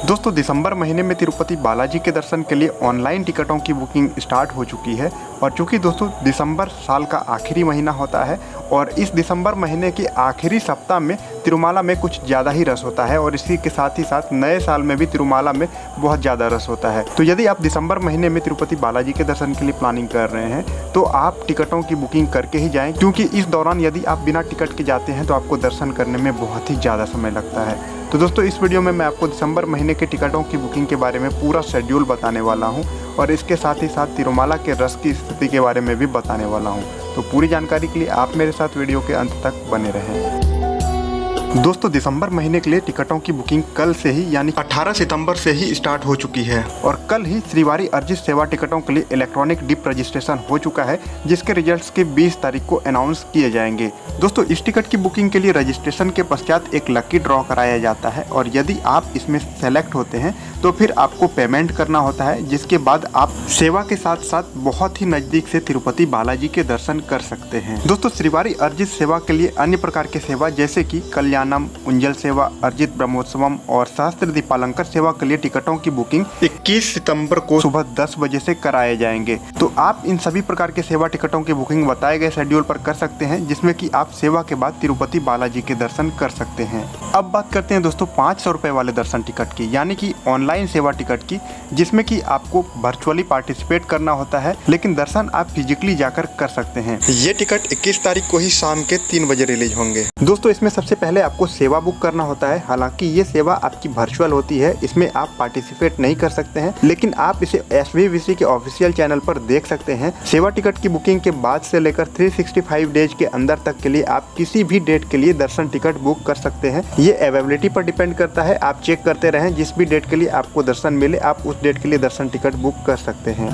दोस्तों दिसंबर महीने में तिरुपति बालाजी के दर्शन के लिए ऑनलाइन टिकटों की बुकिंग स्टार्ट हो चुकी है। और चूँकि दोस्तों दिसंबर साल का आखिरी महीना होता है और इस दिसंबर महीने के आखिरी सप्ताह में तिरुमाला में कुछ ज़्यादा ही रश होता है और इसी के साथ ही साथ नए साल में भी तिरुमाला में बहुत ज़्यादा रश होता है। तो यदि आप दिसंबर महीने में तिरुपति बालाजी के दर्शन के लिए प्लानिंग कर रहे हैं तो आप टिकटों की बुकिंग करके ही जाएँ, क्योंकि इस दौरान यदि आप बिना टिकट के जाते हैं तो आपको दर्शन करने में बहुत ही ज़्यादा समय लगता है। तो दोस्तों इस वीडियो में मैं आपको दिसंबर महीने के टिकटों की बुकिंग के बारे में पूरा शेड्यूल बताने वाला हूं और इसके साथ ही साथ तिरुमाला के रश की स्थिति के बारे में भी बताने वाला हूं। तो पूरी जानकारी के लिए आप मेरे साथ वीडियो के अंत तक बने रहें। दोस्तों दिसंबर महीने के लिए टिकटों की बुकिंग कल से ही यानी 18 सितंबर से ही स्टार्ट हो चुकी है और कल ही श्रीवारी अर्जित सेवा टिकटों के लिए इलेक्ट्रॉनिक डिप रजिस्ट्रेशन हो चुका है, जिसके रिजल्ट्स के 20 तारीख को अनाउंस किए जाएंगे। दोस्तों इस टिकट की बुकिंग के लिए रजिस्ट्रेशन के पश्चात एक लकी ड्रॉ कराया जाता है और यदि आप इसमें सेलेक्ट होते हैं तो फिर आपको पेमेंट करना होता है, जिसके बाद आप सेवा के साथ साथ बहुत ही नज़दीक से तिरुपति बालाजी के दर्शन कर सकते हैं। दोस्तों श्रीवारी अर्जित सेवा के लिए अन्य प्रकार के सेवा जैसे कि कल्याणम, उंजल सेवा, अर्जित ब्रह्मोत्सवम और सहस्त्र दीपालंकर सेवा के लिए टिकटों की बुकिंग 21 सितंबर को सुबह 10 बजे से कराए जाएंगे। तो आप इन सभी प्रकार के सेवा टिकटों की बुकिंग बताए गए शेड्यूल पर कर सकते हैं, जिसमें कि आप सेवा के बाद तिरुपति बालाजी के दर्शन कर सकते हैं। अब बात करते हैं दोस्तों 500 रुपए वाले दर्शन टिकट की, यानी कि ऑनलाइन सेवा टिकट की, जिसमें कि आपको वर्चुअली पार्टिसिपेट करना होता है लेकिन दर्शन आप फिजिकली जाकर कर सकते हैं। ये टिकट 21 तारीख को ही शाम के 3 बजे रिलीज होंगे। दोस्तों इसमें सबसे पहले आपको सेवा बुक करना होता है। हालांकि ये सेवा आपकी वर्चुअल होती है, इसमें आप पार्टिसिपेट नहीं कर सकते हैं, लेकिन आप इसे SVVC के ऑफिशियल चैनल पर देख सकते हैं। सेवा टिकट की बुकिंग के बाद से लेकर 365 डेज के अंदर तक के लिए आप किसी भी डेट के लिए दर्शन टिकट बुक कर सकते हैं। ये अवेलेबिलिटी पर डिपेंड करता है, आप चेक करते रहें, जिस भी डेट के लिए आपको दर्शन मिले आप उस डेट के लिए दर्शन टिकट बुक कर सकते हैं।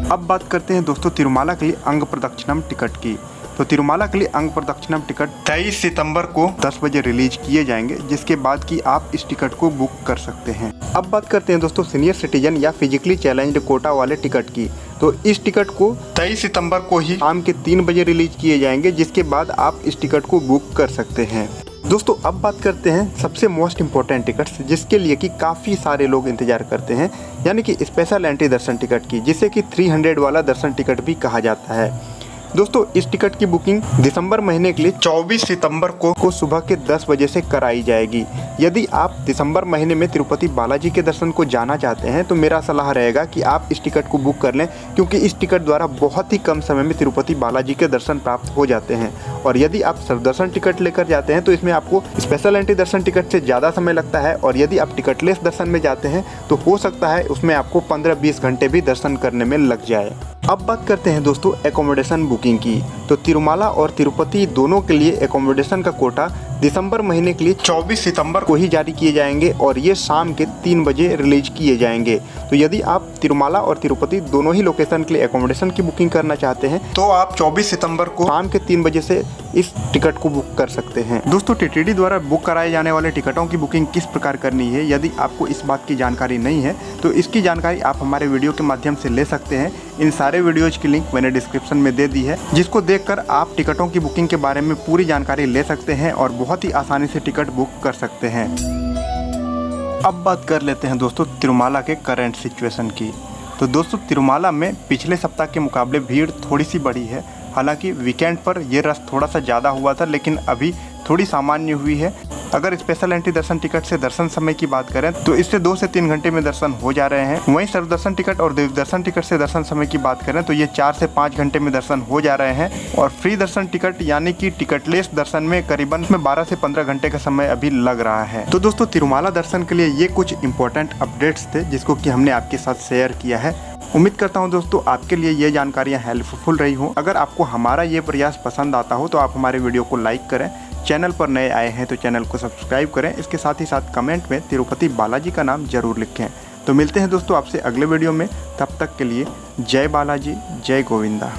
अब बात करते हैं दोस्तों तिरुमाला के लिए अंग प्रदक्षिणम टिकट की। तो तिरुमाला के लिए अंग प्रदक्षिणम टिकट 23 सितंबर को 10 बजे रिलीज किए जाएंगे, जिसके बाद कि आप इस टिकट को बुक कर सकते हैं। अब बात करते हैं दोस्तों सीनियर सिटीजन या फिजिकली चैलेंज्ड कोटा वाले टिकट की। तो इस टिकट को 23 सितंबर को ही शाम के 3 बजे रिलीज किए जाएंगे, जिसके बाद आप इस टिकट को बुक कर सकते हैं। दोस्तों अब बात करते हैं सबसे मोस्ट इम्पोर्टेंट टिकट्स, जिसके लिए कि काफ़ी सारे लोग इंतजार करते हैं, यानी कि स्पेशल एंट्री दर्शन टिकट की, जिसे कि 300 वाला दर्शन टिकट भी कहा जाता है। दोस्तों इस टिकट की बुकिंग दिसंबर महीने के लिए 24 सितंबर को सुबह के 10 बजे से कराई जाएगी। यदि आप दिसंबर महीने में तिरुपति बालाजी के दर्शन को जाना चाहते हैं तो मेरा सलाह रहेगा कि आप इस टिकट को बुक कर लें, क्योंकि इस टिकट द्वारा बहुत ही कम समय में तिरुपति बालाजी के दर्शन प्राप्त हो जाते हैं। और यदि आप सर्वदर्शन टिकट लेकर जाते हैं तो इसमें आपको स्पेशल एंट्री दर्शन टिकट से ज़्यादा समय लगता है और यदि आप टिकटलेस दर्शन में जाते हैं तो हो सकता है उसमें आपको 15-20 घंटे भी दर्शन करने में लग जाए। अब बात करते हैं दोस्तों एकोमोडेशन बुकिंग की। तो तिरुमाला और तिरुपति दोनों के लिए एकोमोडेशन का कोटा दिसंबर महीने के लिए 24 सितंबर को ही जारी किए जाएंगे और ये शाम के 3 बजे रिलीज किए जाएंगे। तो यदि आप तिरुमाला और तिरुपति दोनों ही लोकेशन के लिए एकोमोडेशन की बुकिंग करना चाहते हैं तो आप 24 सितंबर को शाम के 3 बजे से इस टिकट को बुक कर सकते हैं। दोस्तों TTD द्वारा बुक कराए जाने वाले टिकटों की बुकिंग किस प्रकार करनी है, यदि आपको इस बात की जानकारी नहीं है तो इसकी जानकारी आप हमारे वीडियो के माध्यम से ले सकते हैं। इन सारे वीडियोज की लिंक मैंने डिस्क्रिप्शन में दे दी है, जिसको देखकर आप टिकटों की बुकिंग के बारे में पूरी जानकारी ले सकते हैं और बहुत ही आसानी से टिकट बुक कर सकते हैं। अब बात कर लेते हैं दोस्तों तिरुमाला के करंट सिचुएशन की। तो दोस्तों तिरुमाला में पिछले सप्ताह के मुकाबले भीड़ थोड़ी सी बढ़ी है। हालांकि वीकेंड पर यह रश थोड़ा सा ज़्यादा हुआ था, लेकिन अभी थोड़ी सामान्य हुई है। अगर स्पेशल एंट्री दर्शन टिकट से दर्शन समय की बात करें तो इससे 2 से 3 घंटे में दर्शन हो जा रहे हैं। वहीं सर्वदर्शन टिकट और देव दर्शन टिकट से दर्शन समय की बात करें तो ये 4 से 5 घंटे में दर्शन हो जा रहे हैं। और फ्री दर्शन टिकट यानी कि टिकटलेस दर्शन में करीबन 12 से 15 घंटे का समय अभी लग रहा है। तो दोस्तों तिरुमाला दर्शन के लिए ये कुछ इंपॉर्टेंट अपडेट्स थे जिसको कि हमने आपके साथ शेयर किया है। उम्मीद करता हूं दोस्तों आपके लिए ये जानकारियां हेल्पफुल रही हों। अगर आपको हमारा ये प्रयास पसंद आता हो तो आप हमारे वीडियो को लाइक करें, चैनल पर नए आए हैं तो चैनल को सब्सक्राइब करें। इसके साथ ही साथ कमेंट में तिरुपति बालाजी का नाम जरूर लिखें। तो मिलते हैं दोस्तों आपसे अगले वीडियो में, तब तक के लिए जय बालाजी, जय गोविंदा।